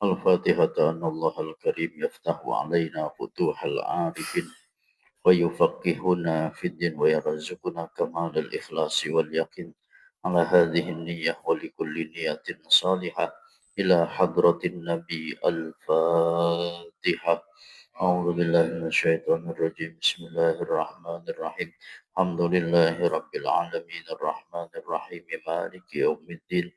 الفاتحة أن الله الكريم يفتح علينا فتوح العارفين ويفقهنا في الدين ويرزقنا كمال الإخلاص واليقين على هذه النية ولكل نية صالحة إلى حضرة النبي الفاتحة. أعوذ بالله من الشيطان الرجيم بسم الله الرحمن الرحيم الحمد لله رب العالمين الرحمن الرحيم مالك يوم الدين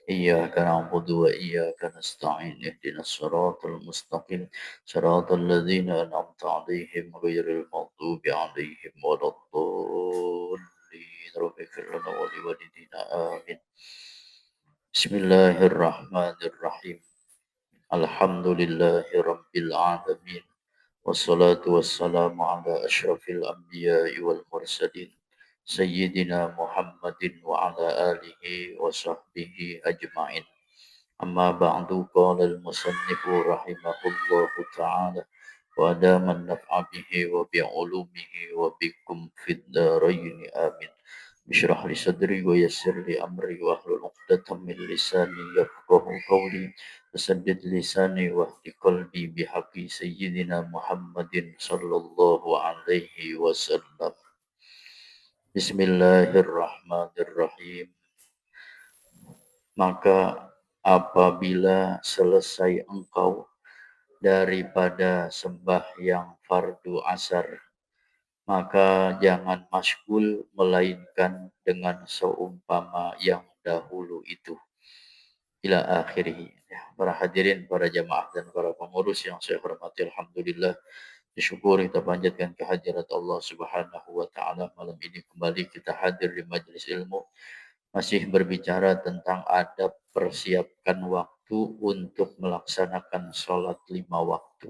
إياك نعبد وإياك نستعين اهدنا الصراط المستقيم صراط الذين أنعمت عليهم غير المغضوب عليهم ولا الضالين رب اغفر لنا ولوالدينا آمين. بسم الله الرحمن الرحيم الحمد لله رب العالمين والصلاة والسلام على أشرف الأنبياء والمرسلين سيدنا محمد وعلى آله وصحبه أجمعين. أما بعد قال المصنف رحمه الله تعالى وأدام النفع به وبعلومه وبكم في الدارين آمين. اشرح لي صدري ويسر لي أمري واحلل عقدة من لساني يفقه قولي وسدد لساني واهد قلبي بحق سيدنا محمد صلى الله عليه وسلم. بسم الله الرحمن الرحيم. Maka apabila selesai engkau daripada sembahyang fardu asar, maka jangan masyghul melainkan dengan seumpama yang dahulu itu. Ila akhirih. Ya, para hadirin, para jamaah dan para pengurus yang saya hormati, alhamdulillah bersyukur kita panjatkan kehadirat Allah Subhanahu wa taala. Malam ini kembali kita hadir di majelis ilmu masih berbicara tentang adab persiapkan waktu untuk melaksanakan sholat 5 waktu.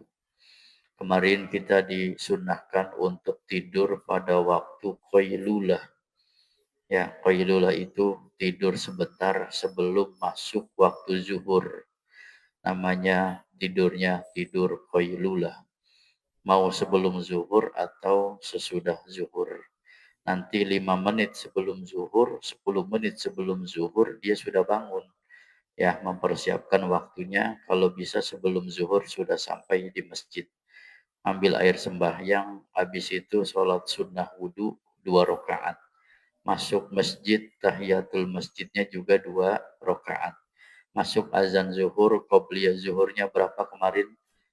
Kemarin kita disunnahkan untuk tidur pada waktu qailulah. Ya, qailulah itu tidur sebentar sebelum masuk waktu zuhur. Namanya tidurnya tidur qailulah. Mau sebelum zuhur atau sesudah zuhur. Nanti 5 menit sebelum zuhur, 10 menit sebelum zuhur dia sudah bangun. Ya, mempersiapkan waktunya, kalau bisa sebelum zuhur sudah sampai di masjid. Ambil air sembahyang, habis itu sholat sunnah wudhu 2 rakaat. Masuk masjid, tahiyatul masjidnya juga 2 rakaat. Masuk azan zuhur, qobliyah zuhurnya berapa kemarin?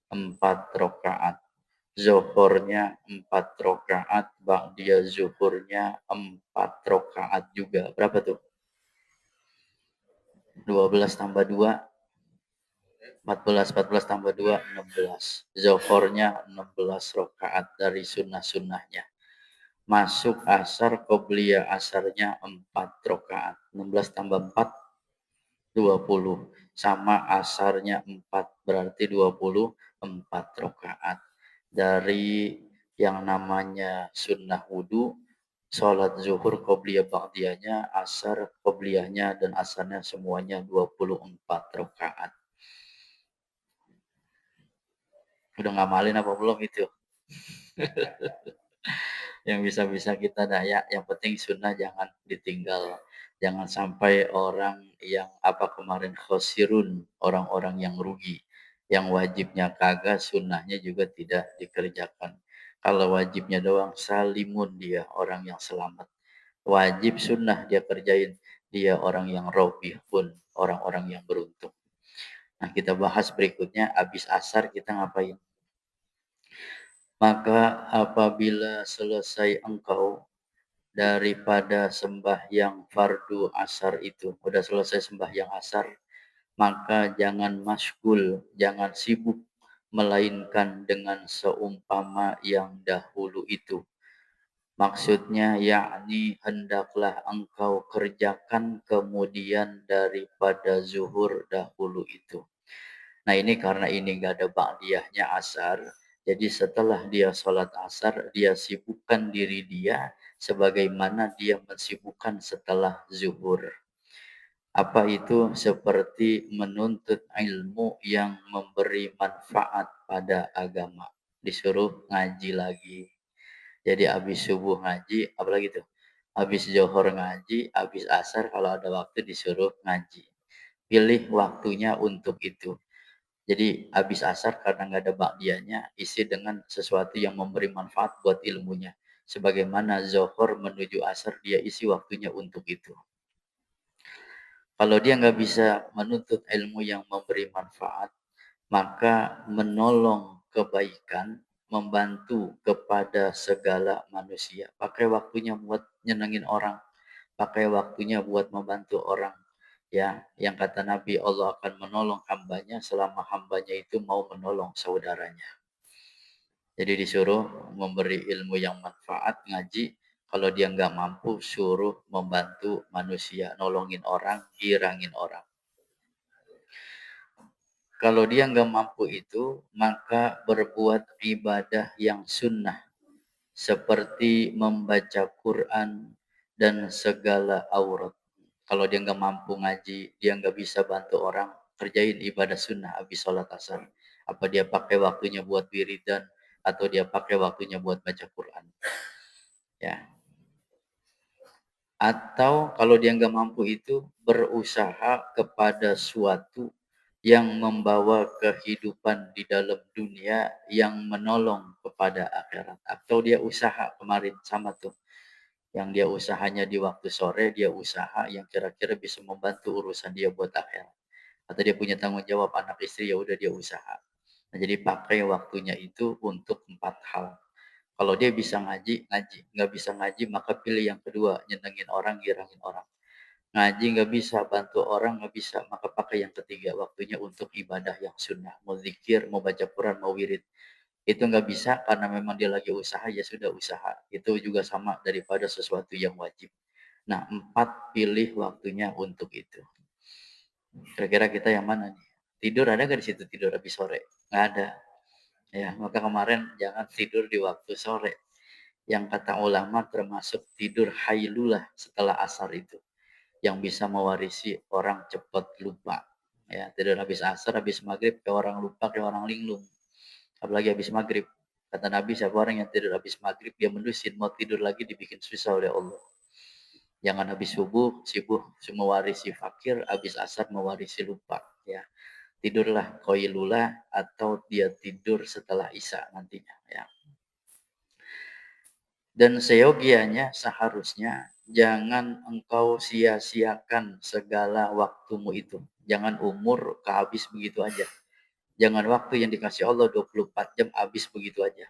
4 rakaat. Zuhurnya 4 rakaat, ba'diyah zuhurnya 4 rakaat juga. Berapa tuh? 12 tambah 2, 14, 14 tambah 2, 16. Zuhurnya 16 rakaat dari sunnah-sunnahnya. Masuk asar, qobliyah asarnya 4 rakaat. 16 tambah 4, 20. Sama asarnya 4, berarti 24 rakaat. Dari yang namanya sunnah wudhu, sholat zuhur qobliyah ba'diyahnya, asar qobliyahnya dan asarnya semuanya 24 rakaat. Udah ngamalin apa belum itu? Yang bisa-bisa kita daya, yang penting sunnah jangan ditinggal. Jangan sampai orang yang kemarin khosirun, orang-orang yang rugi. Yang wajibnya kagak, sunnahnya juga tidak dikerjakan. Kalau wajibnya doang, salimun dia, orang yang selamat. Wajib sunnah dia kerjain, dia orang yang robih pun, orang-orang yang beruntung. Nah, kita bahas berikutnya, habis asar kita ngapain? Maka apabila selesai engkau daripada sembahyang fardu asar itu, udah selesai sembahyang asar, maka jangan masyghul, jangan sibuk, melainkan dengan seumpama yang dahulu itu. Maksudnya yakni hendaklah engkau kerjakan kemudian daripada zuhur dahulu itu. Nah, ini karena ini nggak ada ba'diyahnya asar, jadi setelah dia sholat asar, dia sibukkan diri dia sebagaimana dia mensibukkan setelah zuhur. Apa itu? Seperti menuntut ilmu yang memberi manfaat pada agama. Disuruh ngaji lagi. Jadi habis subuh ngaji, apalagi tuh? Habis zuhur ngaji, habis asar kalau ada waktu disuruh ngaji. Pilih waktunya untuk itu. Jadi habis asar karena nggak ada ba'diyahnya, isi dengan sesuatu yang memberi manfaat buat ilmunya. Sebagaimana zuhur menuju asar, dia isi waktunya untuk itu. Kalau dia nggak bisa menuntut ilmu yang memberi manfaat, maka menolong kebaikan, membantu kepada segala manusia. Pakai waktunya buat nyenengin orang, pakai waktunya buat membantu orang. Ya, yang kata Nabi, Allah akan menolong hambanya selama hambanya itu mau menolong saudaranya. Jadi disuruh memberi ilmu yang manfaat, ngaji. Kalau dia nggak mampu, suruh membantu manusia, nolongin orang, girangin orang. Kalau dia nggak mampu itu, maka berbuat ibadah yang sunnah. Seperti membaca Quran dan segala aurat. Kalau dia nggak mampu ngaji, dia nggak bisa bantu orang, kerjain ibadah sunnah habis sholat asar. Apa dia pakai waktunya buat wiridan, atau dia pakai waktunya buat baca Quran. Ya. Atau kalau dia nggak mampu itu, berusaha kepada suatu yang membawa kehidupan di dalam dunia yang menolong kepada akhirat. Atau dia usaha kemarin sama tuh. Yang dia usahanya di waktu sore, dia usaha yang kira-kira bisa membantu urusan dia buat akhirat. Atau dia punya tanggung jawab anak istri, ya udah dia usaha. Nah, jadi pakai waktunya itu untuk 4 hal. Kalau dia bisa ngaji, ngaji. Nggak bisa ngaji, maka pilih yang kedua, nyenengin orang, girangin orang. Ngaji nggak bisa, bantu orang nggak bisa, maka pakai yang ketiga, waktunya untuk ibadah yang sunnah. Mau zikir, mau baca Quran, mau wirid. Itu nggak bisa karena memang dia lagi usaha, ya sudah usaha. Itu juga sama daripada sesuatu yang wajib. Nah, 4 pilih waktunya untuk itu. Kira-kira kita yang mana nih? Tidur ada nggak di situ tidur habis sore? Nggak ada. Ya, maka kemarin jangan tidur di waktu sore. Yang kata ulama termasuk tidur hailulah setelah asar itu. Yang bisa mewarisi orang cepat lupa. Ya, tidur habis asar, habis maghrib, kayak orang lupa, kayak orang linglung. Apalagi habis maghrib. Kata Nabi, siapa orang yang tidur habis maghrib, dia mendusin, mau tidur lagi dibikin susah oleh Allah. Jangan habis subuh, sibuk mewarisi fakir, habis asar mewarisi lupa. Ya, tidurlah koilula atau dia tidur setelah isya nantinya. Ya. Dan seyogianya seharusnya jangan engkau sia-siakan segala waktumu itu. Jangan umur kehabis begitu aja. Jangan waktu yang dikasih Allah 24 jam habis begitu aja.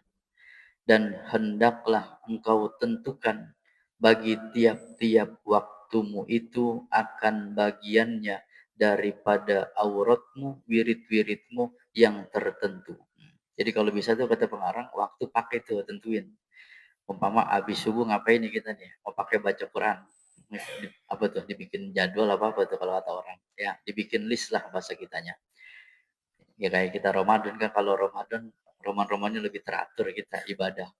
Dan hendaklah engkau tentukan bagi tiap-tiap waktumu itu akan bagiannya daripada auratmu, wirid-wiridmu yang tertentu. Jadi kalau bisa tuh kata pengarang, waktu pakai tuh tentuin. Umpama habis subuh ngapain nih kita nih? Mau pakai baca Quran. Apa tuh? Dibikin jadwal apa tuh kalau kata orang? Ya, dibikin list lah bahasa kitanya. Ya kayak kita Ramadan kan, kalau Ramadan, Roman-Romannya lebih teratur kita ibadah.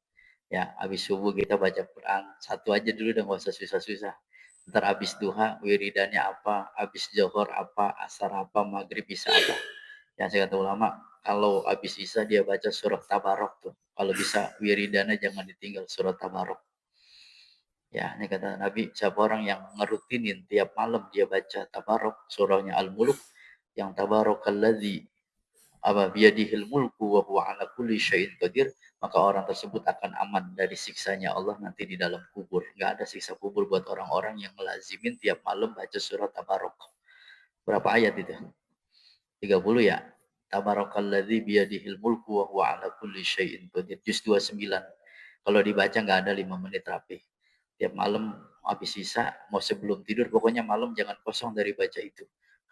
Ya, habis subuh kita baca Quran. Satu aja dulu udah nggak usah susah-susah. Ntar habis duha, wiridannya apa, habis johor apa, asar apa, maghrib bisa apa. Ya, saya kata ulama, kalau habis isa dia baca surat Tabarok tuh. Kalau bisa wiridannya jangan ditinggal surat Tabarok. Ya, ini kata Nabi, siapa orang yang ngerutinin tiap malam dia baca Tabarok, surahnya Al-Muluk, yang Tabarakalladzi apa biyadihil mulku wa huwa ala kulli syai'in qadir, maka orang tersebut akan aman dari siksanya Allah nanti di dalam kubur. Enggak ada siksa kubur buat orang-orang yang melazimin tiap malam baca surat Tabarok. Berapa ayat itu? 30 ya. Tabarakalladzi biyadihil mulku wa huwa ala kulli syai'in qadir. Juz 29. Kalau dibaca nggak ada 5 menit rapi. Tiap malam habis sisa, mau sebelum tidur, pokoknya malam jangan kosong dari baca itu.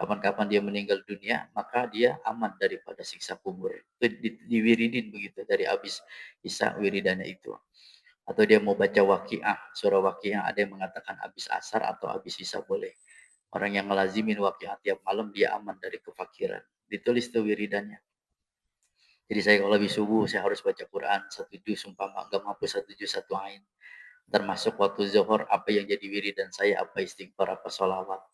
Kapan-kapan dia meninggal dunia, maka dia aman daripada siksa kubur. Itu diwiridin begitu dari habis sisa wiridannya itu. Atau dia mau baca waqiah, surah waqiah, ada yang mengatakan habis asar atau habis sisa boleh. Orang yang ngelazimin waqiah tiap malam dia aman dari kefakiran. Ditulis tuh wiridannya. Jadi saya kalau habis subuh saya harus baca Quran satu juz, umpama nggak mampu satu juz satu ain. Termasuk waktu zuhur apa yang jadi wiridan saya, apa istighfar, apa sholawat.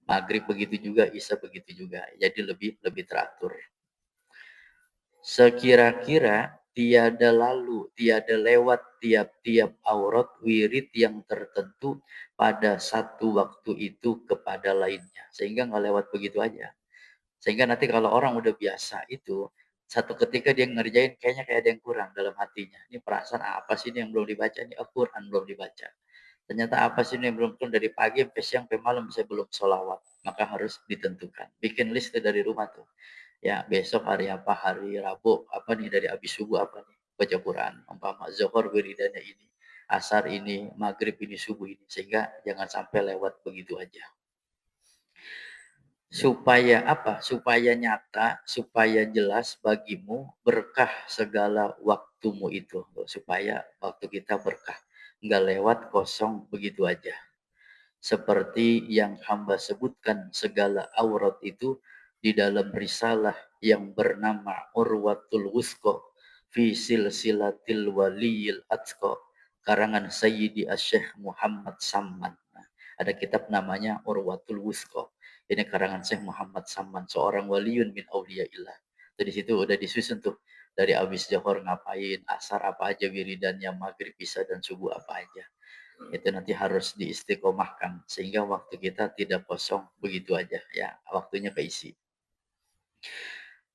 Maghrib begitu juga, isya begitu juga. Jadi lebih lebih teratur. Sekira-kira tiada lalu, tiada lewat tiap-tiap aurat wirid yang tertentu pada satu waktu itu kepada lainnya. Sehingga nggak lewat begitu aja. Sehingga nanti kalau orang udah biasa itu, satu ketika dia ngerjain kayaknya kayak ada yang kurang dalam hatinya. Ini perasaan apa sih ini yang belum dibaca nih? Oh, Quran belum dibaca. Ternyata apa sih ini yang belum turun dari pagi sampai siang sampai malam saya belum sholawat. Maka harus ditentukan. Bikin list dari rumah tuh. Ya, besok hari apa? Hari Rabu, apa nih dari habis subuh apa nih? Baca Quran. Umpama Zohor wiridannya ini. Asar ini, maghrib ini, subuh ini. Sehingga jangan sampai lewat begitu aja. Supaya apa? Supaya nyata, supaya jelas bagimu berkah segala waktumu itu. Supaya waktu kita berkah. Nggak lewat kosong begitu aja. Seperti yang hamba sebutkan segala aurat itu di dalam risalah yang bernama Urwatul Wusqa fi silsilatil waliyil atqa karangan Sayyidi Asy-Syaikh Muhammad Samman. Nah, ada kitab namanya Urwatul Wusqa. Ini karangan Syekh Muhammad Samman, seorang waliun min auliyaillah. Jadi situ udah disusun tuh dari abis Johor ngapain, asar apa aja wiridannya, maghrib, isya dan subuh apa aja. Itu nanti harus diistiqomahkan sehingga waktu kita tidak kosong begitu aja ya, waktunya keisi.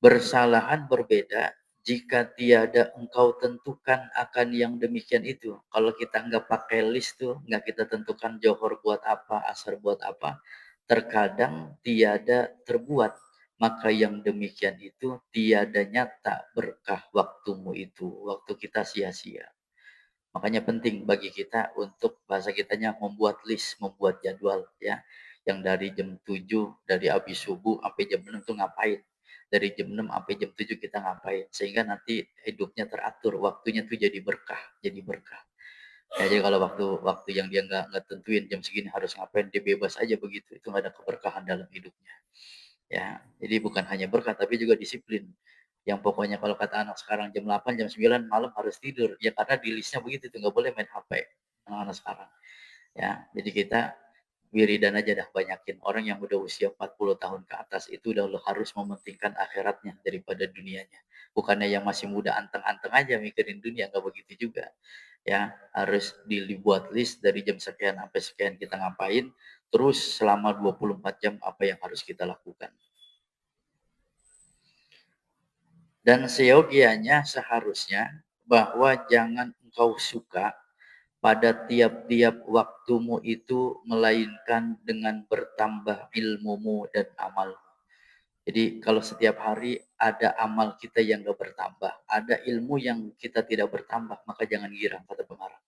Bersalahan berbeda jika tiada engkau tentukan akan yang demikian itu. Kalau kita nggak pakai list tuh, nggak kita tentukan johor buat apa, asar buat apa, terkadang tiada terbuat. Maka yang demikian itu tiada nyata berkah waktumu itu, waktu kita sia-sia. Makanya penting bagi kita untuk bahasa kitanya membuat list, membuat jadwal ya. Yang dari jam 7 dari habis subuh sampai jam 6 tuh ngapain. Dari jam 6 sampai jam 7 kita ngapain. Sehingga nanti hidupnya teratur, waktunya tuh jadi berkah, jadi berkah. Ya, jadi kalau waktu waktu yang dia nggak tentuin jam segini harus ngapain, dia bebas aja begitu. Itu nggak ada keberkahan dalam hidupnya. Ya, jadi bukan hanya berkah tapi juga disiplin. Yang pokoknya kalau kata anak sekarang jam 8, jam 9 malam harus tidur. Ya karena di listnya begitu tuh, nggak boleh main HP anak-anak sekarang. Ya, jadi kita wiridan aja dah banyakin. Orang yang udah usia 40 tahun ke atas itu udah harus mementingkan akhiratnya daripada dunianya. Bukannya yang masih muda anteng-anteng aja mikirin dunia, nggak begitu juga. Ya, harus dibuat list dari jam sekian sampai sekian kita ngapain, terus selama 24 jam apa yang harus kita lakukan. Dan seyogianya seharusnya bahwa jangan engkau suka pada tiap-tiap waktumu itu melainkan dengan bertambah ilmumu dan amalmu. Jadi kalau setiap hari ada amal kita yang gak bertambah, ada ilmu yang kita tidak bertambah, maka jangan girang kata pengarang.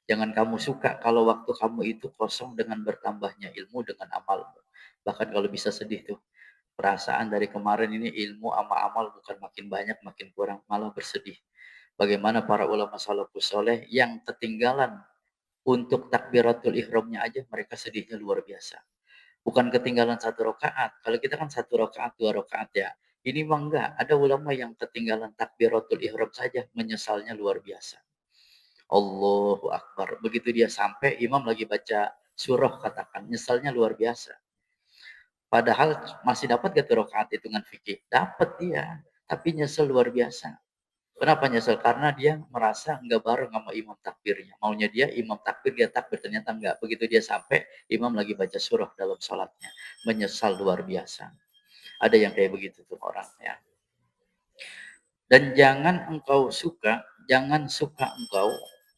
Jangan kamu suka kalau waktu kamu itu kosong dengan bertambahnya ilmu dengan amalmu. Bahkan kalau bisa sedih tuh. Perasaan dari kemarin ini ilmu sama amal bukan makin banyak, makin kurang, malah bersedih. Bagaimana para ulama salafus soleh yang ketinggalan untuk takbiratul ihramnya aja mereka sedihnya luar biasa. Bukan ketinggalan satu rakaat. Kalau kita kan satu rakaat, dua rakaat ya. Ini mah enggak. Ada ulama yang ketinggalan takbiratul ihram saja menyesalnya luar biasa. Allahu Akbar. Begitu dia sampai, imam lagi baca surah katakan, nyesalnya luar biasa. Padahal masih dapat gak tuh rakaat hitungan fikih? Dapat dia, tapi nyesel luar biasa. Kenapa nyesel? Karena dia merasa nggak bareng sama imam takbirnya. Maunya dia imam takbir, dia takbir. Ternyata enggak. Begitu dia sampai, imam lagi baca surah dalam sholatnya. Menyesal luar biasa. Ada yang kayak begitu tuh orang ya. Dan jangan suka engkau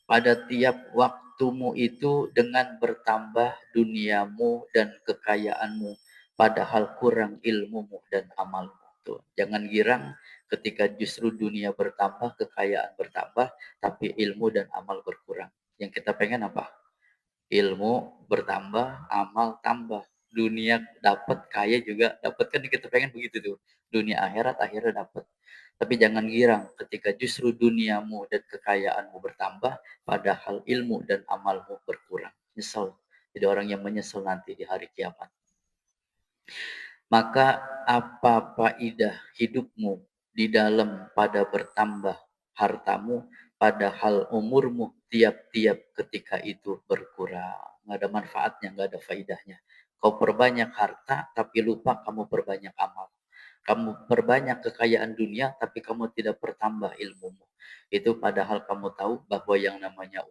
pada tiap waktumu itu dengan bertambah duniamu dan kekayaanmu, padahal kurang ilmumu dan amalmu. Tuh, jangan girang ketika justru dunia bertambah, kekayaan bertambah, tapi ilmu dan amal berkurang. Yang kita pengen apa? Ilmu bertambah, amal tambah. Dunia dapat, kaya juga dapat, kan kita pengen begitu tuh. Dunia akhirat akhirnya dapat. Tapi jangan girang ketika justru duniamu dan kekayaanmu bertambah, padahal ilmu dan amalmu berkurang. Nyesel. Jadi orang yang menyesal nanti di hari kiamat. Maka apa faidah hidupmu di dalam pada bertambah hartamu, padahal umurmu tiap-tiap ketika itu berkurang. Nggak ada manfaatnya, nggak ada faidahnya. Kau perbanyak harta, tapi lupa kamu perbanyak amal. Kamu perbanyak kekayaan dunia, tapi kamu tidak bertambah ilmumu. Itu padahal kamu tahu bahwa yang namanya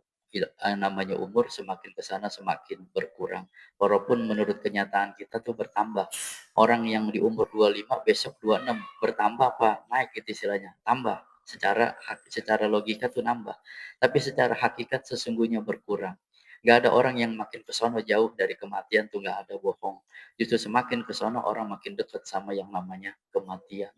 namanya umur semakin ke sana semakin berkurang. Walaupun menurut kenyataan kita tuh bertambah. Orang yang di umur 25 besok 26 bertambah apa naik gitu istilahnya, tambah. Secara logika tuh nambah. Tapi secara hakikat sesungguhnya berkurang. Nggak ada orang yang makin ke sono jauh dari kematian tuh nggak ada bohong. Justru semakin ke sono orang makin dekat sama yang namanya kematian.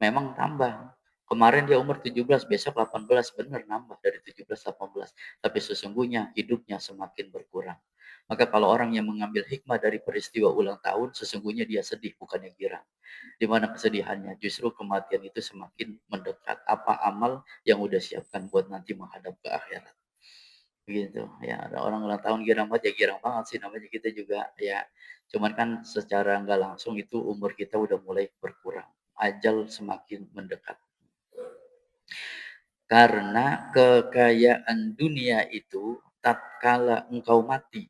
Memang tambah. Kemarin dia umur 17, besok 18, benar nambah dari 17 18. Tapi sesungguhnya hidupnya semakin berkurang. Maka kalau orang yang mengambil hikmah dari peristiwa ulang tahun, sesungguhnya dia sedih bukannya girang. Di mana kesedihannya? Justru kematian itu semakin mendekat. Apa amal yang udah siapkan buat nanti menghadap ke akhirat? Gitu ya, ada orang ulang tahun girang banget, ya girang banget sih namanya kita juga ya. Cuman kan secara nggak langsung itu umur kita udah mulai berkurang. Ajal semakin mendekat. Karena kekayaan dunia itu tatkala engkau mati,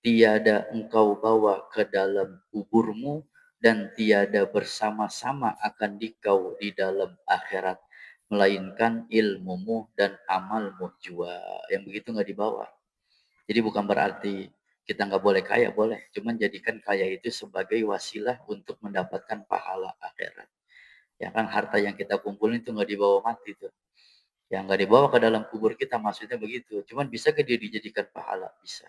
tiada engkau bawa ke dalam kuburmu dan tiada bersama-sama akan dikau di dalam akhirat, melainkan ilmumu dan amalmu jua. Yang begitu nggak dibawa. Jadi bukan berarti kita nggak boleh kaya, boleh. Cuman jadikan kaya itu sebagai wasilah untuk mendapatkan pahala akhirat. Ya kan harta yang kita kumpulin itu nggak dibawa mati tuh. Yang nggak dibawa ke dalam kubur kita maksudnya begitu. Cuman bisa ke dia dijadikan pahala? Bisa.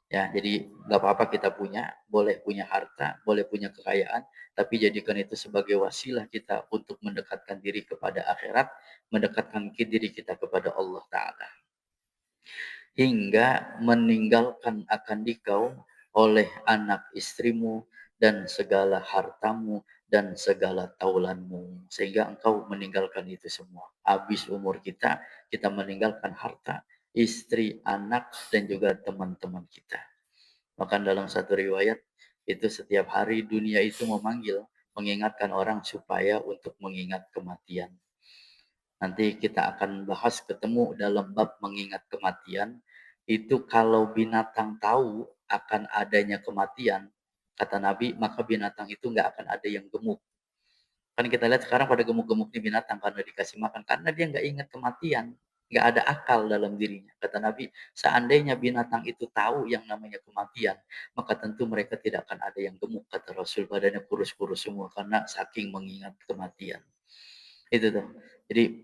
Ya, jadi nggak apa-apa kita punya, boleh punya harta, boleh punya kekayaan, tapi jadikan itu sebagai wasilah kita untuk mendekatkan diri kepada akhirat, mendekatkan diri kita kepada Allah Ta'ala. Hingga meninggalkan akan dikau oleh anak istrimu dan segala hartamu dan segala taulanmu. Sehingga engkau meninggalkan itu semua. Habis umur kita, kita meninggalkan harta, istri, anak, dan juga teman-teman kita. Bahkan dalam satu riwayat, itu setiap hari dunia itu memanggil, mengingatkan orang supaya untuk mengingat kematian. Nanti kita akan bahas ketemu dalam bab mengingat kematian. Itu kalau binatang tahu akan adanya kematian, kata Nabi, maka binatang itu nggak akan ada yang gemuk. Kan kita lihat sekarang pada gemuk-gemuk nih binatang karena dikasih makan. Karena dia nggak ingat kematian. Nggak ada akal dalam dirinya. Kata Nabi, seandainya binatang itu tahu yang namanya kematian, maka tentu mereka tidak akan ada yang gemuk. Kata Rasul, badannya kurus-kurus semua karena saking mengingat kematian. Itu tuh. Jadi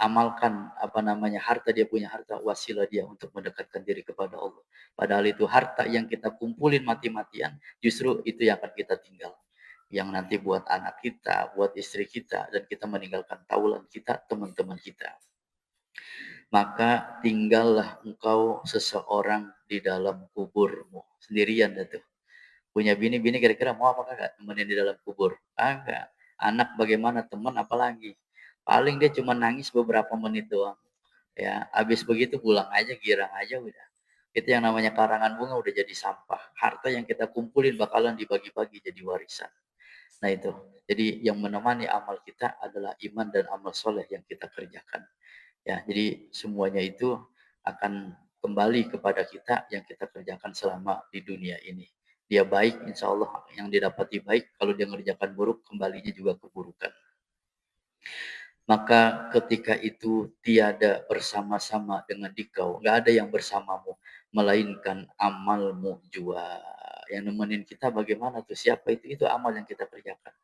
amalkan apa namanya harta, dia punya harta, wasilah dia untuk mendekatkan diri kepada Allah. Padahal itu harta yang kita kumpulin mati-matian, justru itu yang akan kita tinggal. Yang nanti buat anak kita, buat istri kita, dan kita meninggalkan taulan kita, teman-teman kita. Maka tinggallah engkau seseorang di dalam kuburmu. Sendirian dah tuh. Punya bini kira-kira mau apa kagak temenin di dalam kubur? Kagak. Anak bagaimana, teman apalagi. Paling dia cuma nangis beberapa menit doang. Ya, habis begitu pulang aja, girang aja udah. Itu yang namanya karangan bunga udah jadi sampah. Harta yang kita kumpulin bakalan dibagi-bagi jadi warisan. Nah itu. Jadi yang menemani amal kita adalah iman dan amal soleh yang kita kerjakan. Ya, jadi semuanya itu akan kembali kepada kita yang kita kerjakan selama di dunia ini. Dia baik, insya Allah yang didapati baik. Kalau dia mengerjakan buruk, kembalinya juga keburukan. Maka ketika itu tiada bersama-sama dengan dikau, nggak ada yang bersamamu, melainkan amalmu jua. Yang nemenin kita bagaimana tuh? Siapa itu? Itu amal yang kita kerjakan.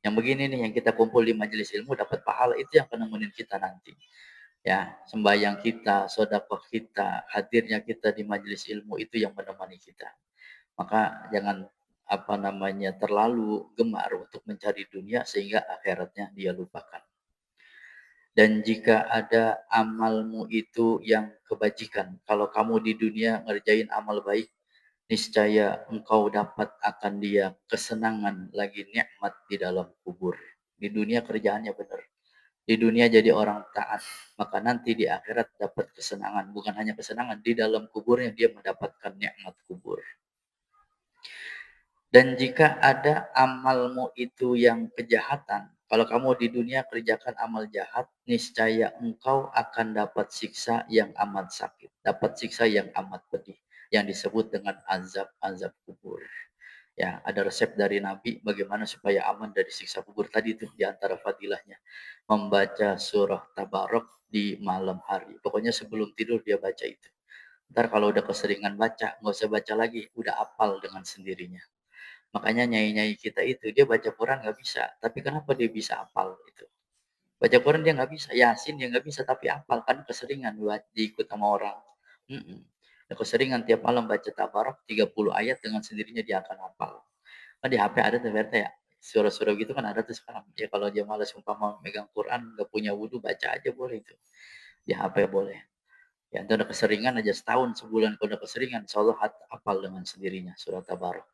Yang begini nih, yang kita kumpul di majelis ilmu dapat pahala, itu yang akan nemenin kita nanti. Ya, sembahyang kita, sedekah kita, hadirnya kita di majelis ilmu itu yang menemani kita. Maka jangan apa namanya terlalu gemar untuk mencari dunia sehingga akhiratnya dia lupakan. Dan jika ada amalmu itu yang kebajikan, kalau kamu di dunia ngerjain amal baik, niscaya engkau dapat akan dia kesenangan lagi nikmat di dalam kubur. Di dunia kerjaannya benar. Di dunia jadi orang taat, maka nanti di akhirat dapat kesenangan. Bukan hanya kesenangan, di dalam kuburnya dia mendapatkan nikmat kubur. Dan jika ada amalmu itu yang kejahatan, kalau kamu di dunia kerjakan amal jahat, niscaya engkau akan dapat siksa yang amat sakit, dapat siksa yang amat pedih, yang disebut dengan azab-azab kubur. Ya, ada resep dari Nabi bagaimana supaya aman dari siksa kubur tadi itu di antara fadilahnya. Membaca surah Tabarok di malam hari. Pokoknya sebelum tidur dia baca itu. Ntar kalau udah keseringan baca, nggak usah baca lagi, udah hafal dengan sendirinya. Makanya nyai-nyai kita itu, dia baca Quran nggak bisa, tapi kenapa dia bisa hafal itu? Baca Quran dia nggak bisa, Yasin dia nggak bisa, tapi hafal kan keseringan buat diikut sama orang. Mm-mm. Nah, keseringan tiap malam baca Tabarak 30 ayat dengan sendirinya dia akan hafal. Kan di HP ada tuh Verte ya. Surah-surah gitu kan ada tuh sekarang. Ya kalau dia malas umpama megang Quran, nggak punya wudhu, baca aja boleh itu. Di HP boleh. Ya, itu udah keseringan aja setahun, sebulan kalau udah keseringan, insya Allah hafal dengan sendirinya surah Tabarak.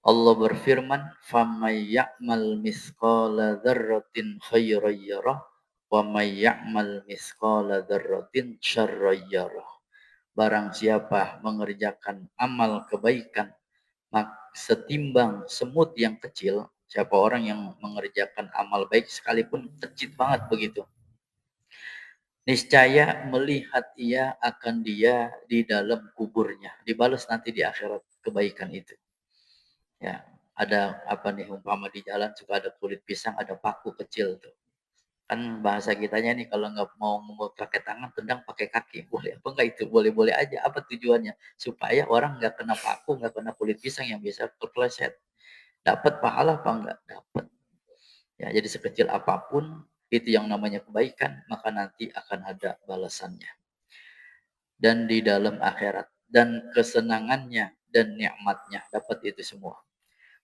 Allah berfirman, "Faman ya'mal mithqala dzarratin khairan yarah, wa may ya'mal mithqala dzarratin syarran yarah." Barang siapa mengerjakan amal kebaikan setimbang semut yang kecil, siapa orang yang mengerjakan amal baik sekalipun kecil banget begitu, niscaya melihat ia akan dia di dalam kuburnya, dibalas nanti di akhirat kebaikan itu. Ya, ada apa nih umpama di jalan suka ada kulit pisang, ada paku kecil tuh. Kan bahasa kitanya nih kalau nggak mau pakai tangan, tendang pakai kaki. Boleh apa enggak itu? Boleh-boleh aja. Apa tujuannya? Supaya orang nggak kena paku, nggak kena kulit pisang yang biasa terpeleset. Dapat pahala apa enggak? Dapat. Ya, jadi sekecil apapun itu yang namanya kebaikan, maka nanti akan ada balasannya. Dan di dalam akhirat dan kesenangannya dan nikmatnya dapat itu semua.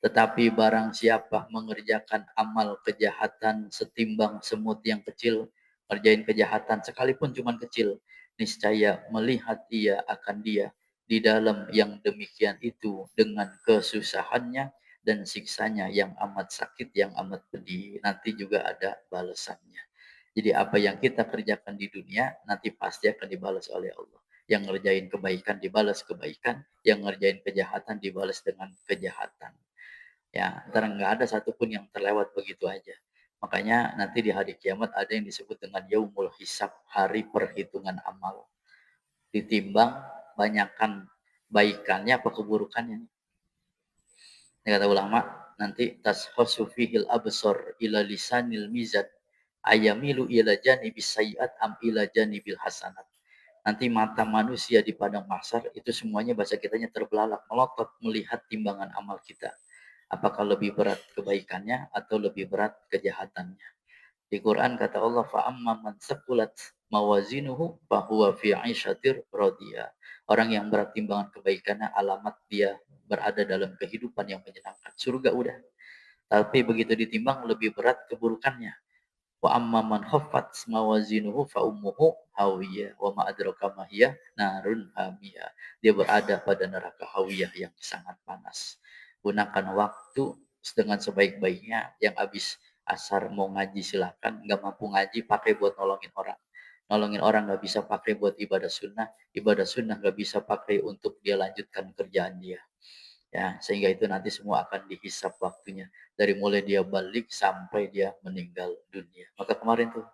Tetapi barang siapa mengerjakan amal kejahatan setimbang semut yang kecil, ngerjain kejahatan sekalipun cuma kecil, niscaya melihat ia akan dia di dalam yang demikian itu dengan kesusahannya dan siksanya yang amat sakit, yang amat pedih. Nanti juga ada balasannya. Jadi apa yang kita kerjakan di dunia nanti pasti akan dibalas oleh Allah. Yang ngerjain kebaikan dibalas kebaikan, yang ngerjain kejahatan dibalas dengan kejahatan. Ya, ntar nggak ada satupun yang terlewat begitu aja. Makanya nanti di hari kiamat ada yang disebut dengan yaumul hisab, hari perhitungan amal. Ditimbang banyakkan baikannya apa keburukannya. Ini kata ulama, nanti tashosu fihil absor ila lisanil mizan ayamilu ila janibis sayiat am ila janibil hasanat. Nanti mata manusia di padang mahsyar itu semuanya bahasa kitanya terbelalak, melotot melihat timbangan amal kita. Apakah lebih berat kebaikannya atau lebih berat kejahatannya. Di Quran kata Allah, fa'amma man saqulat mawazinuhu fahuwa fi 'ishatir radiyah. Orang yang berat timbangan kebaikannya alamat dia berada dalam kehidupan yang menyenangkan. Surga udah. Tapi begitu ditimbang lebih berat keburukannya. Wa amma man khaffat mawazinuhu fa ummuhu hawiyah wa ma adraka ma hiya narun hamiyah. Dia berada pada neraka hawiyah yang sangat panas. Gunakan waktu dengan sebaik-baiknya. Yang habis asar mau ngaji silakan, nggak mampu ngaji pakai buat nolongin orang. Nolongin orang nggak bisa pakai buat ibadah sunnah nggak bisa pakai untuk dia lanjutkan kerjaan dia. Ya, sehingga itu nanti semua akan dihisap waktunya dari mulai dia balik sampai dia meninggal dunia. Maka kemarin tuh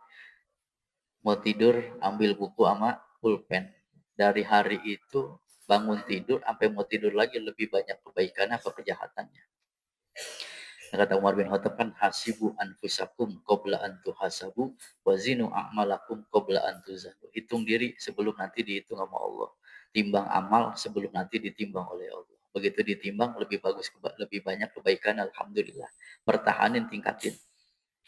mau tidur ambil buku sama pulpen. Dari hari itu bangun tidur sampai mau tidur lagi lebih banyak kebaikan apa kejahatannya. Kata Umar bin Khattab kan hasibu anfusakum qabla an tuhasabu wazinu a'malakum qabla an tuzanu. Hitung diri sebelum nanti dihitung sama Allah. Timbang amal sebelum nanti ditimbang oleh Allah. Begitu ditimbang lebih bagus, lebih banyak kebaikan, alhamdulillah. Pertahanin, tingkatin.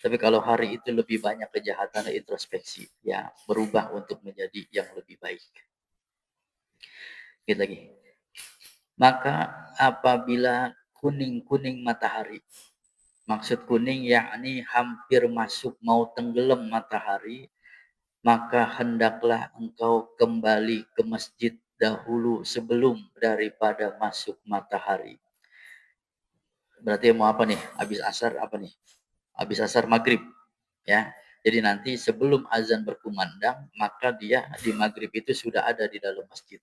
Tapi kalau hari itu lebih banyak kejahatan dan introspeksi, ya berubah untuk menjadi yang lebih baik. Gitu lagi. Maka apabila kuning-kuning matahari, maksud kuning yakni hampir masuk mau tenggelam matahari, maka hendaklah engkau kembali ke masjid dahulu sebelum daripada masuk matahari. Berarti mau apa nih? Habis asar apa nih? Habis asar maghrib. Ya. Jadi nanti sebelum azan berkumandang, maka dia di maghrib itu sudah ada di dalam masjid.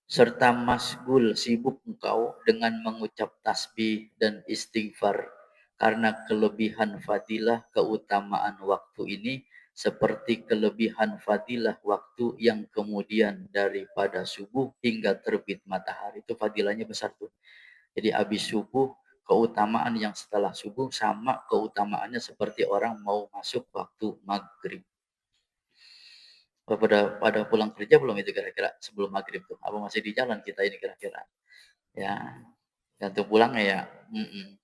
Serta masgul sibuk engkau dengan mengucap tasbih dan istighfar. Karena kelebihan fadilah keutamaan waktu ini seperti kelebihan fadilah waktu yang kemudian daripada subuh hingga terbit matahari. Itu fadilahnya besar tuh. Jadi habis subuh, keutamaan yang setelah subuh sama keutamaannya seperti orang mau masuk waktu maghrib. Pada pulang kerja belum itu kira-kira sebelum maghrib tuh? Apa masih di jalan kita ini kira-kira? Ya, gantung pulang ya,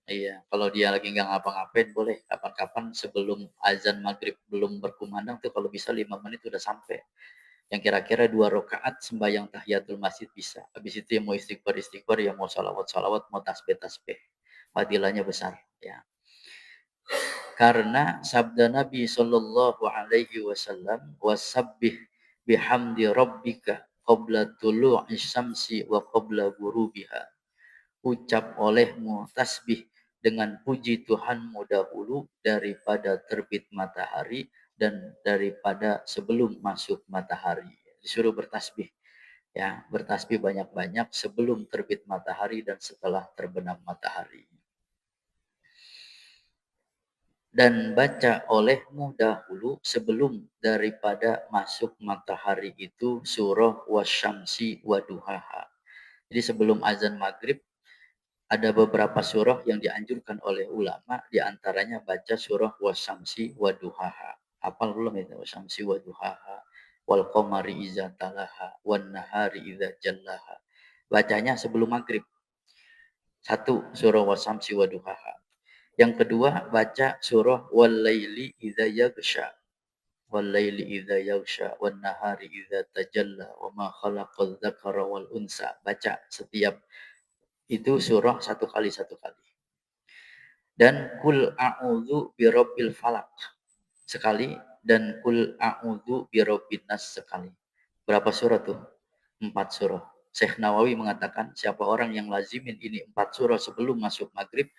iya. Kalau dia lagi nggak ngapa-ngapain boleh kapan-kapan sebelum azan maghrib belum berkumandang tuh kalau bisa 5 menit udah sampai. Yang kira-kira 2 rakaat sembahyang tahiyatul masjid bisa. Habis itu yang mau istighfar-istighfar, yang mau shalawat-shalawat, mau tasbih-tasbih. Fadilahnya besar, ya. Karena sabda Nabi Shallallahu Alaihi Wasallam, "Wasabbih bihamdi rabbika qabla tulu'i syamsi wa qabla ghurubiha." Ucap olehmu tasbih dengan puji Tuhanmu dahulu daripada terbit matahari dan daripada sebelum masuk matahari. Disuruh bertasbih, ya, bertasbih banyak-banyak sebelum terbit matahari dan setelah terbenam matahari. Dan baca olehmu dahulu sebelum daripada masuk matahari itu surah wasyamsi waduhaha. Jadi sebelum azan maghrib ada beberapa surah yang dianjurkan oleh ulama, diantaranya baca surah wasyamsi waduhaha. Hafal belum itu? Wasyamsi waduhaha, wal qamari iza talaha, wan nahari iza jallaha. Bacanya sebelum maghrib. Satu, surah wasyamsi waduhaha. Yang kedua, baca surah wal laili idza yaghsha. Wal laili idza yaghsha wan nahari idza tajalla wa ma khalaqal dzakara wal unsa. Baca setiap itu surah satu kali. Dan kul a'udzu birabbil falaq sekali dan kul a'udzu birabbin nas sekali. Berapa surah tuh? 4 surah. Syekh Nawawi mengatakan siapa orang yang lazimin ini 4 surah sebelum masuk maghrib,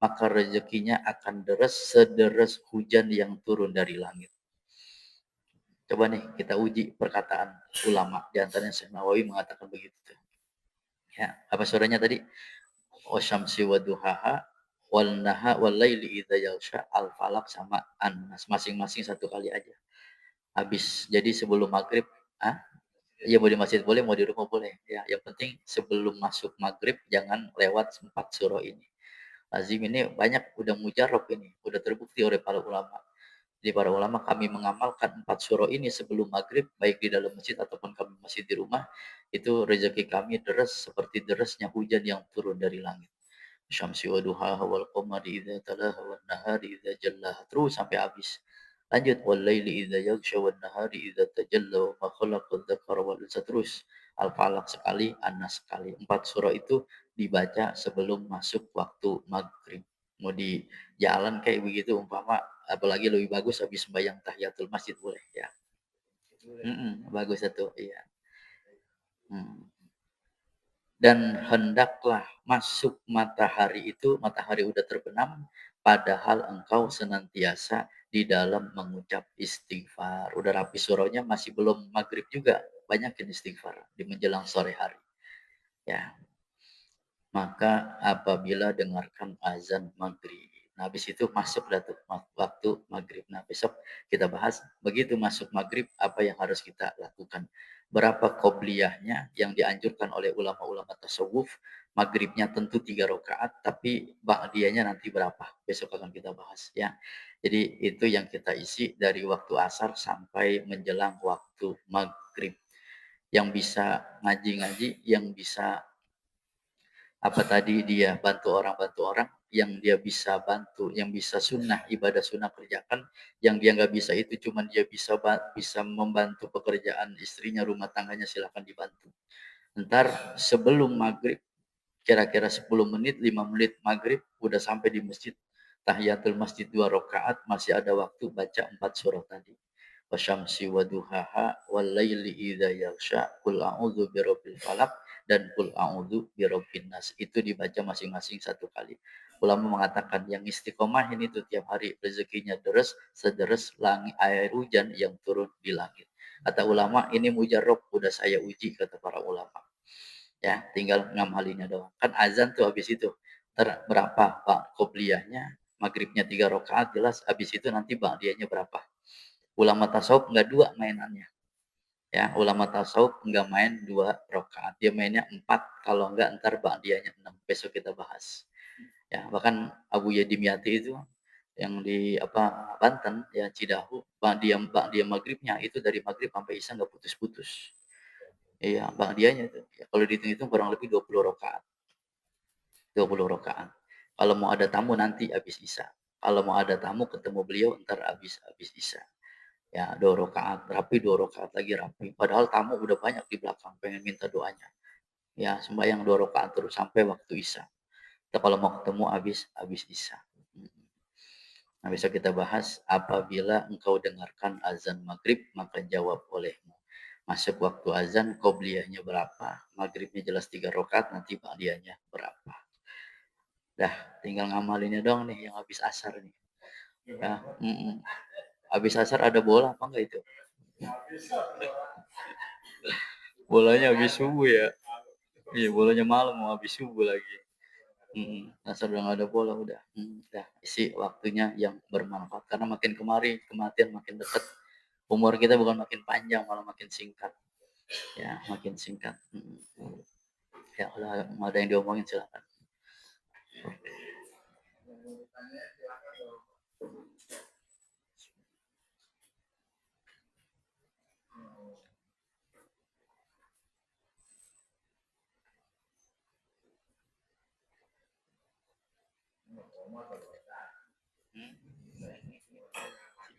maka rezekinya akan sederes hujan yang turun dari langit. Coba nih kita uji perkataan ulama. Di antaranya Syekh Nawawi mengatakan begitu. Ya, apa surahnya tadi? Wasyamsi waduhaha wal naha wal laili idza yaghsha al falaq sama an-nas masing-masing satu kali aja. Habis. Jadi sebelum maghrib, ah, iya mau di masjid boleh, mau di rumah boleh. Ya, yang penting sebelum masuk maghrib jangan lewat 4 surah ini. Lazim ini banyak udah mujarab ini, udah terbukti oleh para ulama. Jadi para ulama kami mengamalkan 4 surah ini sebelum maghrib, baik di dalam masjid ataupun kami masih di rumah, itu rezeki kami deres seperti derasnya hujan yang turun dari langit. Syamsi wa duhaha wal qamari idza talaha wan nahari idza jallaha terus sampai habis. Lanjut wal laili idza yaghsha wan nahari idza tajalla wa ma khalaqadz dzakara wal unsa terus. Al-Falaq sekali, An-Nas sekali. 4 surah itu dibaca sebelum masuk waktu maghrib. Mau di jalan kayak begitu umpama apalagi lebih bagus habis sembahyang tahiyatul masjid boleh ya. Bagus itu, iya. Hmm. Dan hendaklah masuk matahari itu, matahari udah terbenam, padahal engkau senantiasa di dalam mengucap istighfar. Udah rapi surahnya, masih belum maghrib juga, banyakin istighfar di menjelang sore hari. Ya, maka apabila dengarkan azan maghrib. Nah, habis itu masuk dah tuh waktu maghrib. Nah, besok kita bahas begitu masuk maghrib apa yang harus kita lakukan. Berapa qobliyahnya yang dianjurkan oleh ulama-ulama tasawuf. Maghribnya tentu 3 rakaat, tapi ba'diyahnya nanti berapa. Besok akan kita bahas ya. Jadi itu yang kita isi dari waktu asar sampai menjelang waktu maghrib. Yang bisa ngaji-ngaji, yang bisa apa tadi dia bantu orang yang dia bisa bantu, yang bisa sunnah, ibadah sunnah kerjakan, yang dia nggak bisa itu cuman dia bisa membantu pekerjaan istrinya, rumah tangganya silakan dibantu. Ntar sebelum maghrib, kira-kira 10 menit, 5 menit maghrib, udah sampai di masjid. Tahiyatul masjid 2 rakaat, masih ada waktu baca 4 surah tadi. Wasyamsi waduhaha wal laili idza yaghsha qul a'udzu birabbil falaq dan qul a'udzu birabbin nas. Itu dibaca masing-masing satu kali. Ulama mengatakan yang istiqomah ini tuh tiap hari rezekinya deres sederes langit air hujan yang turun di langit. Kata ulama ini mujarab udah saya uji kata para ulama. Ya, tinggal ngamalin doang. Kan azan tuh habis itu. Berapa Pak qobliyahnya? Maghribnya 3 rakaat jelas, habis itu nanti ba'diyahnya berapa? Ulama tasawuf enggak 2 mainannya. Ya, ulama tasawuf enggak main 2 rakaat. Dia mainnya 4, kalau enggak ntar ba'diyahnya 6. Besok kita bahas. Ya, bahkan Abu Yadim Yati itu yang di apa, Banten, ya Cidahu, ba'diyah maghribnya itu dari maghrib sampai isya nggak putus-putus. Iya, ba'diyahnya itu, ya kalau dihitung-hitung kurang lebih 20 rakaat, 20 rakaat. Kalau mau ada tamu nanti habis isya, kalau mau ada tamu ketemu beliau entar habis isya. Ya 2 rakaat, rapi 2 rakaat lagi rapi, padahal tamu udah banyak di belakang pengen minta doanya. Ya sembahyang 2 rakaat terus sampai waktu isya. Kita kalau mau ketemu habis isya. Mhm. Nah, besok kita bahas apabila engkau dengarkan azan maghrib maka jawab olehmu. Masuk waktu azan qobliyahnya berapa? Maghribnya jelas 3 rakaat, nanti ba'diyahnya berapa? Dah, tinggal ngamalinnya dong nih yang habis asar nih. Ya, habis asar ada bola apa enggak itu? Bolanya habis subuh ya. Iya, bolanya malam mau habis subuh lagi. Asar udah nggak ada bola udah. Dah isi waktunya yang bermanfaat karena makin kemari kematian makin dekat. Umur kita bukan makin panjang malah makin singkat. Ya, makin singkat. Ya, kalau mau ada yang diomongin silakan.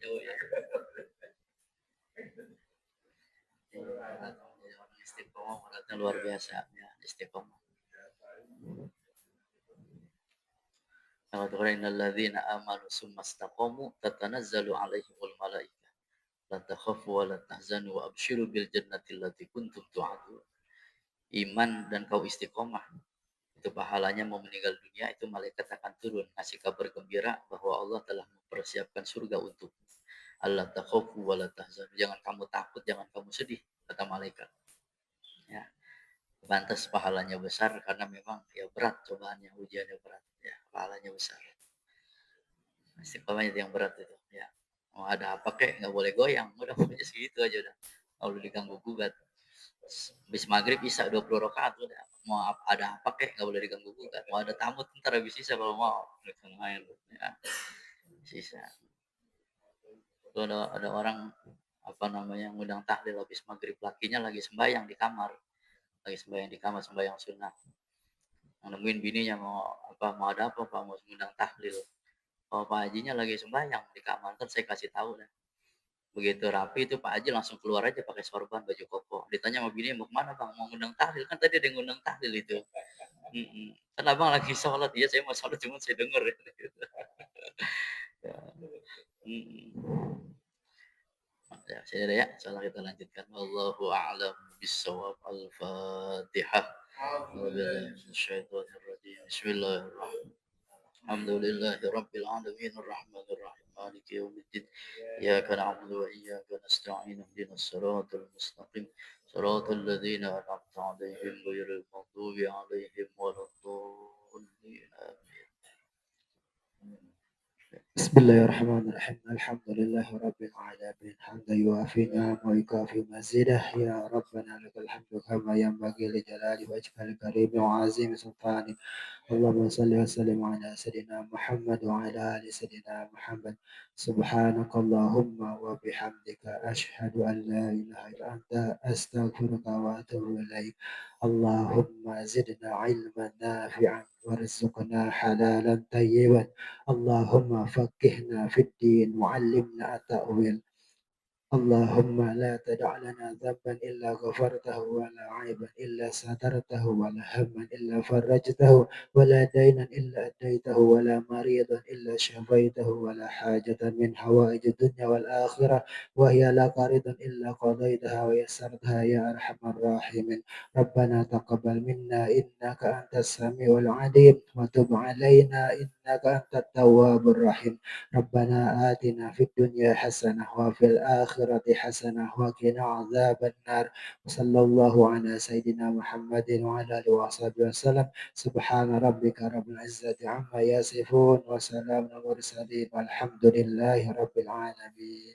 Oh, ya. Orang istiqomah beratnya luar biasa ya, istiqomah. Kata Tuhan, innal ladzina amanu summa istaqamu tatanazzalu alaihimul malaikah la takhafu wa la tahzanu wa abshiru bil jannati allati kuntum tu'adun. Iman dan kau istiqomah, itu pahalanya mau meninggal dunia itu malaikat akan turun ngasih kabar gembira bahwa Allah telah mempersiapkan surga untuk Allah takhafu wa la tahzanu. Jangan kamu takut, jangan kamu sedih, kata malaikat. Ya, pantas pahalanya besar karena memang ya berat cobaannya, ujiannya berat. Ya, pahalanya besar. Istiqomah itu yang berat itu. Ya, mau ada apa kek nggak boleh goyang. Udah pokoknya segitu aja udah. Kalau diganggu gugat. Habis maghrib bisa 20 rakaat udah. Mau ada apa kek nggak boleh diganggu gugat. Mau ada tamu ntar habis sisa kalau mau. Main. Ya, sisa. Tuh ada orang apa namanya ngundang tahlil habis maghrib, lakinya lagi sembahyang di kamar, lagi sembahyang di kamar, sembahyang sunnah, yang nemuin bininya mau apa, mau ada apa pak, mau ngundang tahlil. Oh, Pak Hajinya lagi sembahyang di kamar, kan saya kasih tahu deh. Begitu rapi itu Pak Haji langsung keluar aja pakai sorban baju koko, ditanya sama bininya mau kemana bang, mau ngundang tahlil, kan tadi ada yang ngundang tahlil itu. Kan abang lagi sholat, iya saya mau sholat cuma saya denger gitu. Ya. Ya, saya ya, insyaallah kita lanjutkan. Wallahu a'lam bishawab. Al-Fatihah. Bismillahirrahmanirrahim. Alhamdulillahi rabbil alamin arrahmanir rahim maliki yaumiddin. Iyyaka na'budu wa iyyaka nasta'in ihdinas siratal mustaqim. Siratal ladzina an'amta 'alaihim ghairil maghdubi 'alaihim waladdallin. بسم الله الرحمن الرحيم الحمد لله رب العالمين حمدا يوافي نعمه ويكافي مزيده يا ربنا لك الحمد كما ينبغي لجلال وجهك الكريم وعظيم سلطانك اللهم صل وسلم على سيدنا محمد وعلى ال سيدنا محمد سبحانك اللهم وبحمدك اشهد ان لا اله الا انت استغفرك واتوب اليك اللهم زدنا علما نافعا وارزقنا حلالا طيبا اللهم فقهنا في الدين وعلمنا التأويل اللهم لا تدع لنا ذنبا إلا غفرته ولا عيبا إلا سترته ولا هما إلا فرجته ولا دينا إلا أديته ولا مريضا إلا شفيته ولا حاجة من حوائج الدنيا والآخرة وهي لا قارضا إلا قضيتها ويسرتها يا أرحم الراحمين ربنا تقبل منا إنك أنت السميع العليم وتب علينا إنك أنت التواب الرحيم ربنا آتنا في الدنيا حسنة وفي الآخرة حسنة وقنا عذاب النار وصلى الله على سيدنا محمد وعلى آله وصحبه وسلم سبحان ربك رب العزة عما يصفون وسلام على المرسلين والحمد لله رب العالمين